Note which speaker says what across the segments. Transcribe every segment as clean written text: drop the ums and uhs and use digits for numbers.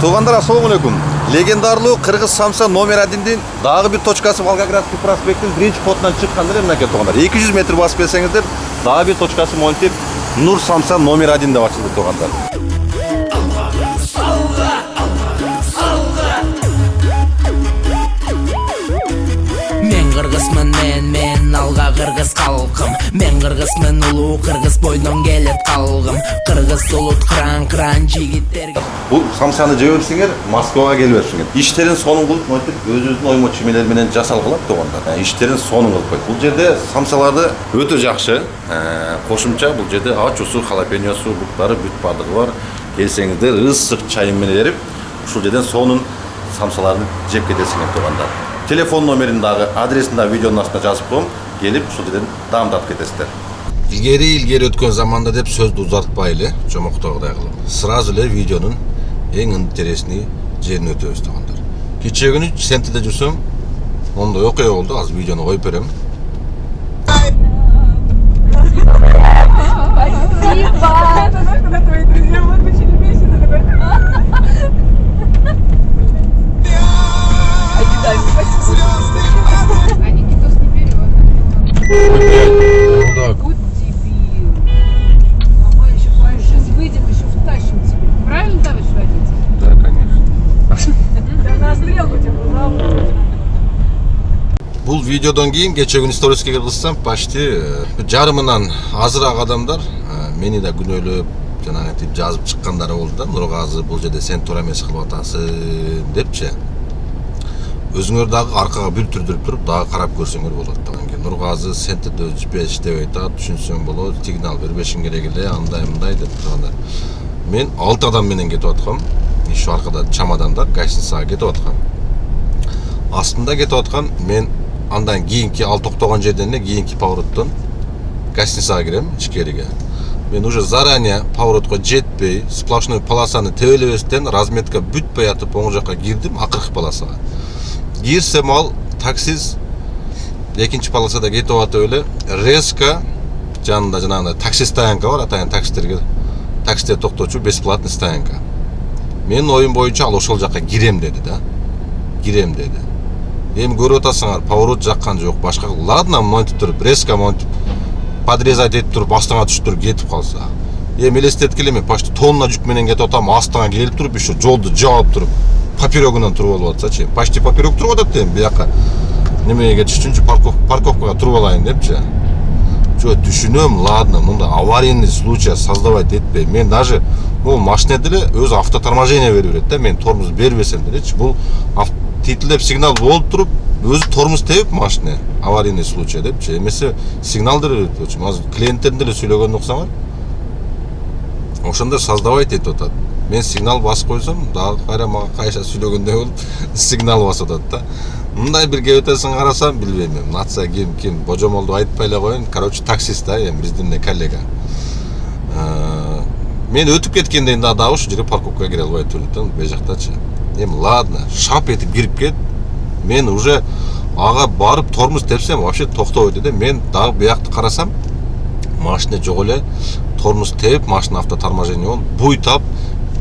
Speaker 1: Туугандар, ассаламу алейкум. Легендарлуу кыргыз самса номер 1-дин дагы бир точкасы Волгоградский проспекттин биринчи потунан чыккандар эмнеке туугандар. 200 метр басып келсеңиздер, дагы бир точкасы монтип Нур самса номер 1 деп ачылды туугандар.
Speaker 2: Кыргызмын мен алга кыргыз калкым. Мен кыргызмын улуу кыргыз бойдон келет калгым. Кыргыз улут кран жигиттерге.
Speaker 1: Бул самсаны жеп берсеңер, Москвага келип берсеңер. Иштерин сонун кылып, мынтип өзүбүздүн оймо чимелер менен жасалгылат туугандар. Иштерин сонун кылып койт. Бул жерде самсаларды өтө жакшы. Кошумча бул жерде ачуусу, халапеньосу, буктары бүт бардыгы бар. Келсеңиздер, ысык чай менен берип, ушул жерден сонун самсаларды жеп кетесиңер туугандар. Телефон номерин дагы, адресин да видеонун астына жазып коем. Келип ушул жерден даамдап кетесиздер. Илгери өткөн заманда деп сөздү узартпайлы, чомоктогудай кылып. Сразу эле видеонун эң интересный жерин өтөбүз туугандар. Кечээ күнү Сентеде жүрсөм, ондой окуя болду. Азыр видеону коюп берем.
Speaker 3: Вот дебил. Мама еще сейчас выйдем, еще втащим тебе. Правильно, товарищ водитель?
Speaker 1: Да, конечно.
Speaker 3: Да на стрелку тебя позовут.
Speaker 1: Бул видеодон кийин кечээ күнү сториске кыргызсам, почти жарымынан азыраак адамдар мени да күнөөлөп, жанагынтип жазып чыккандары болду да. Нургазы бул жерде сен туура эмес кылып атасың депчи. Өзүңөр дагы аркага бир түрдүрүп туруп дагы карап көрсөңөр болот. Нургазы Сентеде иштебей атат, түшүнсөң болот, сигнал бербешиң керек эле, андай мындай деп турганда. Мен 6 адам менен кетип аткам. Ишу аркада чамадандар гостиницага кетип аткам. Астында кетип аткан мен андан кийинки ал токтогон жерден эле кийинки повороттон гостиницага кирем, ичкериге. Мен уже заранее поворотко жетпей, сплошной полосаны тебелебестен разметка бүтпөй атып оң жакка кирдим, акыркы полосага. Кирсем ал таксист экинчи полосада кетип атып эле резко жанында жанагындай такси стоянка бар, атайын таксистерге таксиде токточу бесплатный стоянка. Менин оюм боюнча ал ошол жакка кирем деди да. Кирем деди. Эми көрүп атасыңар, поворот жаккан жок, башка. Ладно, монтип туруп, резко монтип подрезать этип туруп, астыңа түшүп туруп кетип калса. Эми элестеткиле мен почти тонна жүк менен кетип атам, астыңа келип туруп, еще жолду жаап туруп, поперегинен туруп алып атсачы. Почти поперек туруп атат эми бияка. Немеге түшүнчү парковкага туруп алайын депчи. Жо түшүнөм, ладно, мында аварийный случай создавать этпей. Мен даже бул машина деле өзү автоторможение берип берет да, мен тормоз бербесем делечи. Бул титилдеп сигнал болуп туруп, өзү тормоз тебип машина аварийный случай депчи. Эмесе сигнал берет болчу. Азыр клиенттердин деле сүйлөгөнүн уксаңар. Ошондо создавать этип атат. Мен сигнал басып койсом, дагы кайра мага кайша сүйлөгөндөй болуп сигнал басып атат да. Мындай бир кебетесин карасам, билбейм мен. Натса ким божомолду айтпай эле коеюн. Короче, таксист да, эми биздин коллега. Мен өтүп кеткенден дагы ушул жерге парковкага кире албай турдум, бе жактачы. Эми ладно, шап этип кирип кет. Мен уже ага барып тормоз тепсем, вообще токтобойт да. Мен дагы биякты карасам, машина жок эле. Тормоз теп, машина автоторможение болуп, буйтап,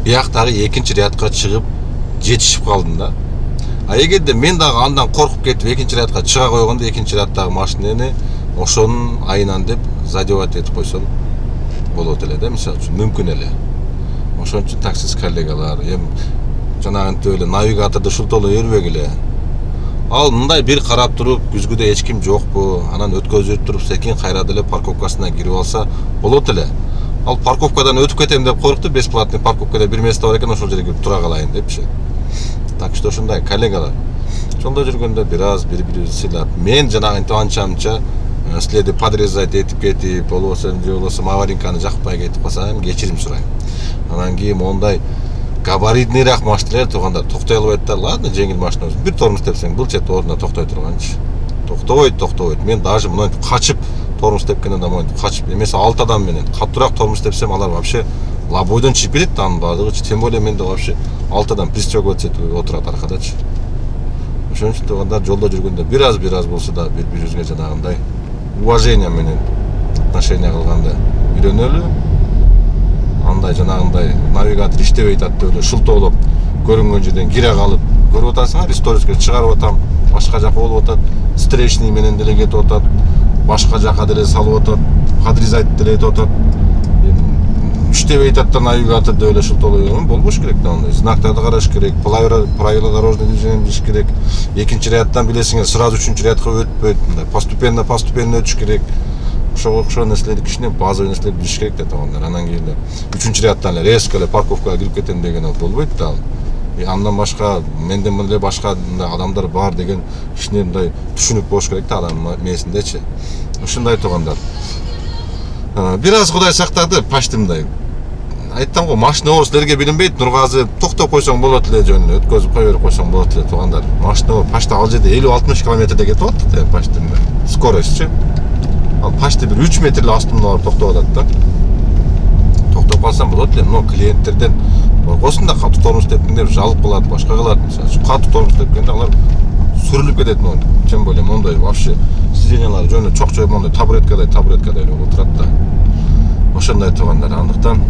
Speaker 1: бияктагы экинчи рядка чыгып жетишип калдым да. А эгерде мен дагы андан коркуп кетип экинчи рядка чыга койгондо экинчи рядтагы машинени ошонун айынан деп задевать этип койсом болот эле да, мисалы үчүн мүмкүн эле. Ошон үчүн таксист коллегалар эми жанагынтип эле навигаторду шултоло өрбөгүлө. Ал мындай бир карап туруп, күзгүдө эч ким жокпу, анан өткөзүп туруп секин кайра деле парковкасына кирип алса болот эле. Ал парковкадан өтүп кетем деп коркту, бесплатный парковкада бир место бар экен, ошол жерге кирип тура калайын депчи. Так что ушундай коллегалар. Жолдо жүргөндө бир аз бири-бирибизди сыйлап, мен жанагынтип анча-мынча силерди подрезать этип кетип, болбосо же болбосо аварийканы жакпай кетип калсам, кечирим сурайм. Анан кийин мондай габаритныйраак машиналар туугандар токтой албайт да. Ладно, жеңил машина болсун. Бир тормоз тепсең, бул чет ордуна токтой турганчы. Токтобойт. Мен даже монтип качып тормоз тепкенден да монтип качып, эмесе 6 адам менен каттуураак тормоз тепсем, алар вообще лабойдон чыгып кетет да, анын баардыгы. Тем более менде вообще 6 адам пристёгивать этип отурат аркадачы. Ошон үчүн туугандар жолдо жүргөндө бир аз болсо да бири-бирибизге жанагындай уважение менен отношение кылганды үйрөнөлү. Андай жанагындай навигатор иштебей атат деп эле шултоолоп көрүнгөн жерден кире калып көрүп атасыңар, исторический чыгарып атам, башка жака болуп атат, встречный менен деле кетип атат, башка жака деле салып атат, подрезать деле этип атат. Үчтеп айтаттан навигатор деп эле шылтоолой болбош керек да, андай знактарды караш керек, правила дорожного движения билиш керек. Экинчи ряддан билесиңер, сразу үчүнчү рядка өтпөйт, мындай постепенно өтүш керек. Ошого нерселерди кичине базовый нерселерди билиш керек да туугандар. Анан кийин эле үчүнчү ряддан эле резко эле парковкага кирип кетем деген ол болбойт да. Андан башка менден эле башка адамдар бар деген кичине мындай түшүнүк болуш керек да адам мээсиндечи. Ушундай туугандар. Бир аз Кудай сактады, почти мындай. Айттым го, машина бар силерге билинбейт, Нургазы токтоп койсоң болот эле, жөн өткөзүп кое берип койсоң болот эле туугандар. Машина бар, почти ал жерде 50-60 км/ч кетип атат, почти скоростьчи. Ал почти бир 3 метр эле астымда барып токтоп атат да. Токтоп калсам болот эле, но клиенттерден коркосун да катуу тормуз тепкенде жалып калат, башка кылат. Мисалы, катуу тормуз тепкенде алар сүрүлүп кетет, тем более мондай вообще сиденьялар жөнү чокчой мондай табуреткадай болуп отурат да. Ошондой туугандар, андыктан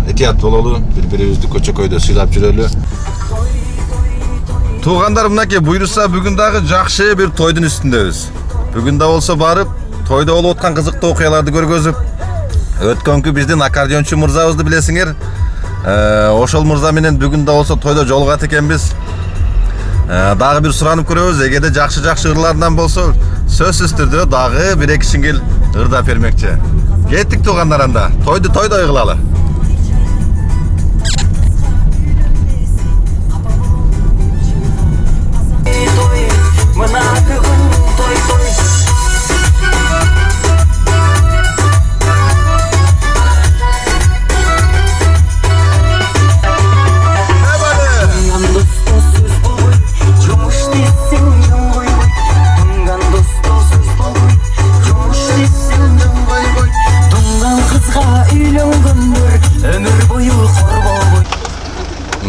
Speaker 1: этият бололу, бири-бирибизди көчөкөйдө сыйлап жүрөлү. Туугандар, мынакей буйруса бүгүн дагы жакшы бир тойдун үстүндөбүз. Бүгүн да болсо барып, тойдо болуп аткан кызыктуу окуяларды көргөзүп, өткөнкү биздин аккордеончу мырзабызды билесиңер. Ошол мырза менен бүгүн да болсо тойдо жолугат экенбиз. Дагы бир суранып көрөбүз, эгерде жакшы ырлардан болсо, сөзсүз түрдө дагы 1-2 сиңил ырдап бермекчи. Кеттик туугандар, анда тойду тойдой кылалы.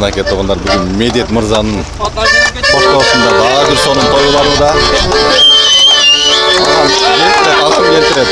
Speaker 1: Мынакей туугандар, бүгүн Медет мырзанын коштоосунда дагы бир сонун той болууда. Алсын келтирет.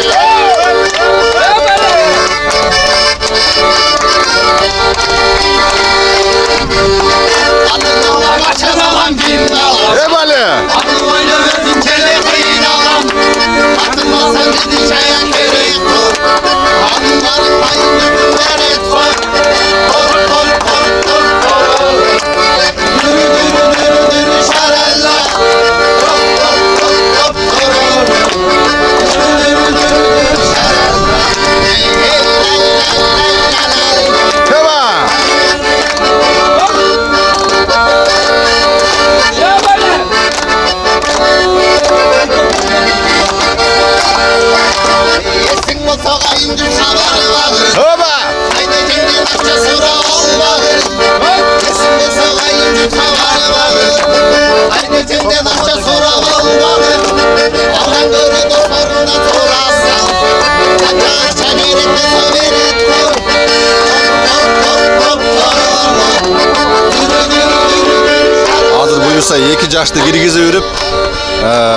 Speaker 1: Эки жашты киргизип үрүп,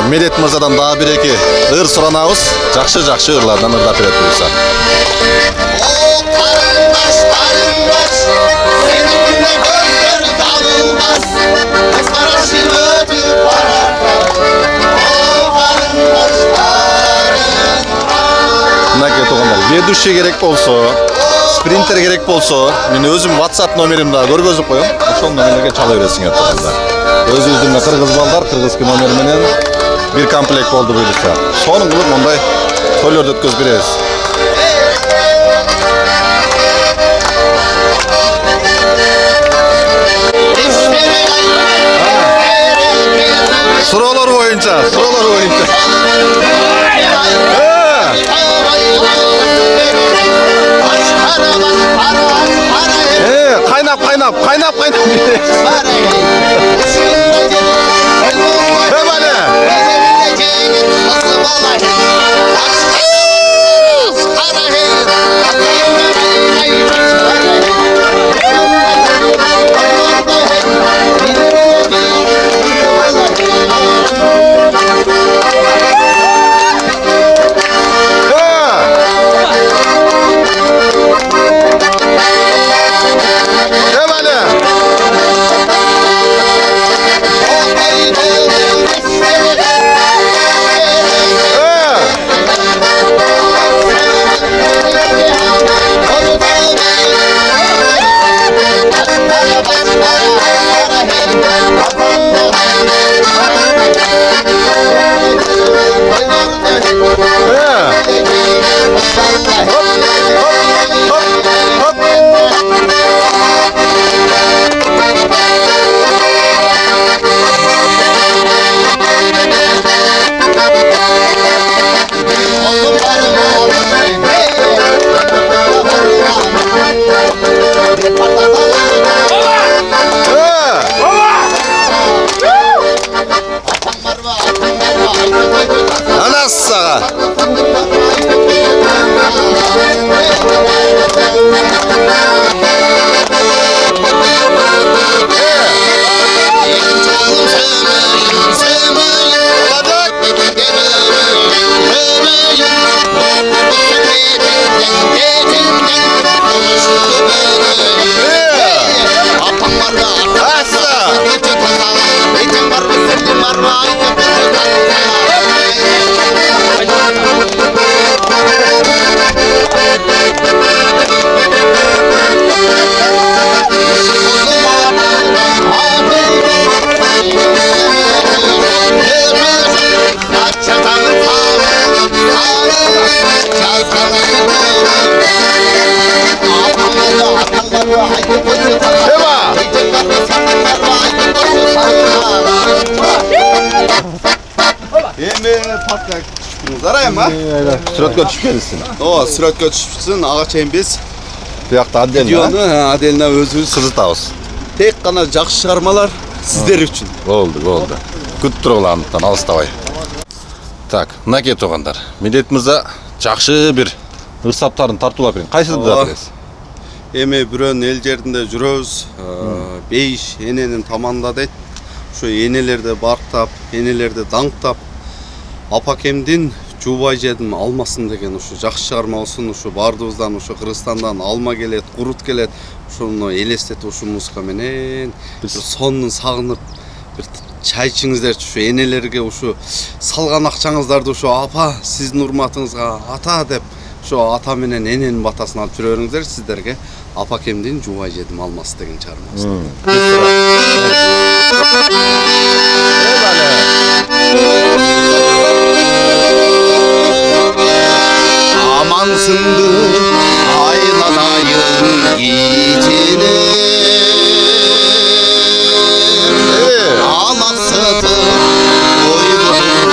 Speaker 1: Медет мырзадан дагы 1-2 ыр суранабыз. Жакшы ырлардан ырдап берет буюрса. Мынакей туугандар, ведущий керек болсо, спринтер керек болсо, мен өзүм WhatsApp номеримди көргөзүп коем. Ошол номерге чала бересиңер туугандар. Өзүбүздүн кыргыз балдар, кыргызский номер менен бир комплект болду буюрса. Сонун кылып мондай тойлорду өткөзүп беребиз. Суроолор боюнча. Кайнап.
Speaker 4: партияга түшүптүңүздөр эми?
Speaker 1: Сүрөткө түшүп келипсиң.
Speaker 4: Ооба, сүрөткө түшүпсүн, ага чейин биз
Speaker 1: Буякта отдельно.
Speaker 4: видеону отдельно өзүбүз
Speaker 1: Кызытабыз.
Speaker 4: тек гана жакшы чыгармалар сиздер үчүн.
Speaker 1: Болду. Күтүп туругула андыктан алыстабай. Так, мынакей туугандар. Медет мырза жакшы бир ырсаптарын тартуулап берген. Кайсыды да бересиз?
Speaker 4: Эми бирөөнүн эл жеринде жүрөбүз. Бейиш эненин таманда дейт. Ошо энелерди барктап, энелерди даңктап, апакемдин жуубай жедим алмасын деген ушу жакшы чыгарма болсун. Ушу бардыбыздан, ушу Кыргызстандан алма келет, курут келет. Ошону элестетип ушу музыка менен бир сонун сагынып бир чай ичиңиздерчи, ушу энелерге ушу салган акчаңыздарды ушу апа сиздин урматыңызга ата деп ушу ата менен эненин батасын алып жүрө бериңиздер. Сиздерге апакемдин жуубай жедим алмасы деген чыгарма. Amansındı ayladayım geceler Alasıdı koyduğum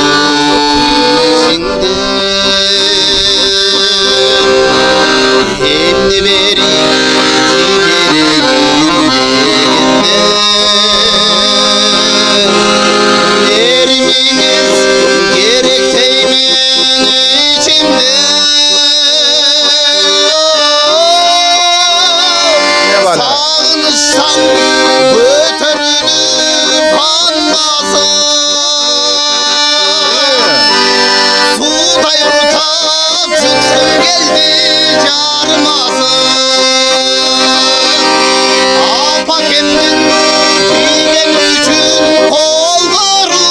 Speaker 4: içinde Emni veri gidereyim Eriminiz gerekteymin içimde Sağınıştan götürülüp anlasın Suda yurtap çıksın geldi carmasın Apakemdin giden üçün kolları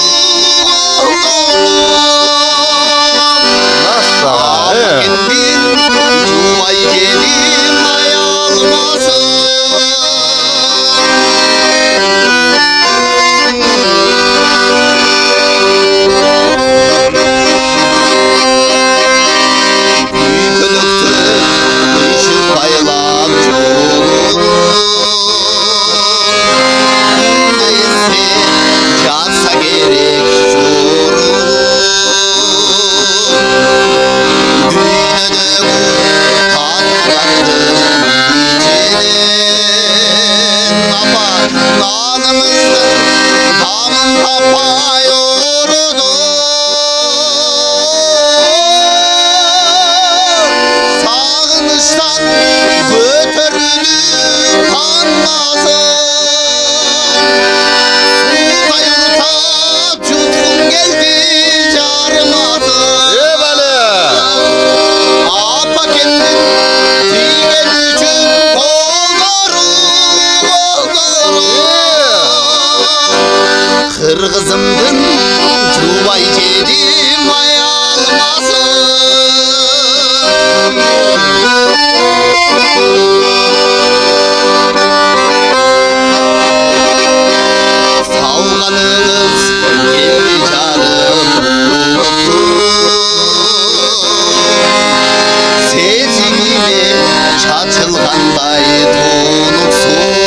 Speaker 4: Apakemdin cuvay yedim ayalmasın Kırgızımdın cuvay jedim ayalmasın Salganınız geldi canım Sezgime çatılganday tonuksun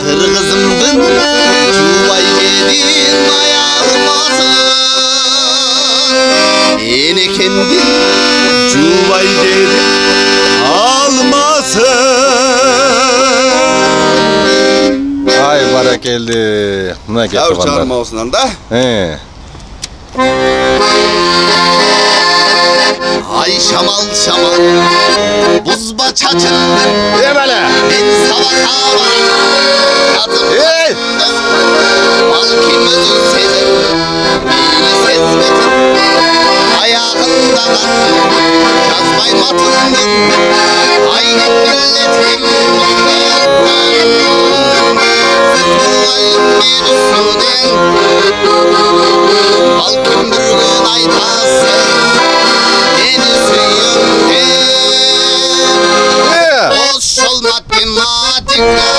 Speaker 4: Kırgızımdın cuvay yedin ayalmasın Enekemdin cuvay yedin almasın
Speaker 1: Ay barakelli. Mınakey
Speaker 4: Çağır
Speaker 1: tуугандар.
Speaker 4: çağırma olsunlar da Ay şamal şamal buzba çatındım Ben sabaka varım Adım Balkim özün sezim Beni sezmedim Ayağında kan Yazmay matındım Ay üstüden Balkın bir gün aytasın Beni süyümden Boş matematikten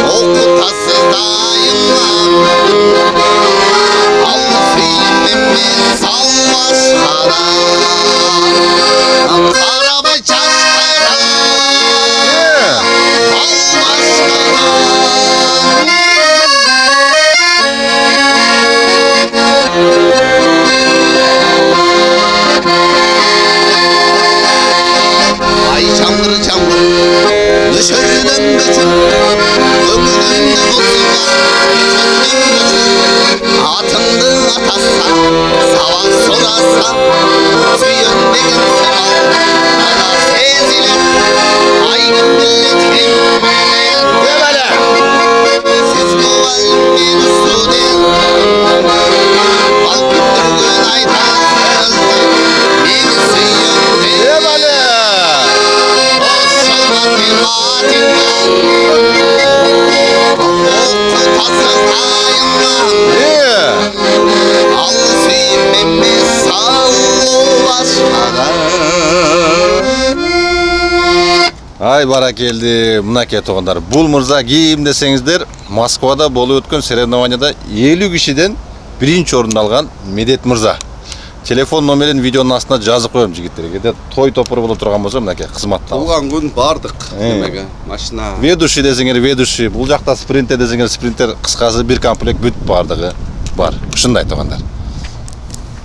Speaker 4: Okutasız dayımdan Al süyümden sal başkadan Araba çaşkadan Al başkadan Ay çamdır çamdır Dışarıdan göçün Ömründe bozulma Göçünden göçün Atındı atasa Sava solasa Süyünden seval Bana sezilen Aygın milletim Siz bu valmin üstüden Balkın bir gün aytasın Beni süyünden
Speaker 1: Ay barakeldi, mынакей тоғандар. Бул мырза ким десеңиздер, Москвада болуп өткөн соревнованияда 50 кишиден биринчи орунду алган Медет мырза. Телефон номерин видеонун астына жазып коем жигиттерге. Кете той топур болуп турган болсо мынакей кызматта.
Speaker 4: Туулган күн бардык. Демеге машина.
Speaker 1: Ведущий десеңер ведущий, бул жакта спринтер десеңер спринтер, кыскасы бир комплект бүт бардыгы бар. Ушундай тоғандар.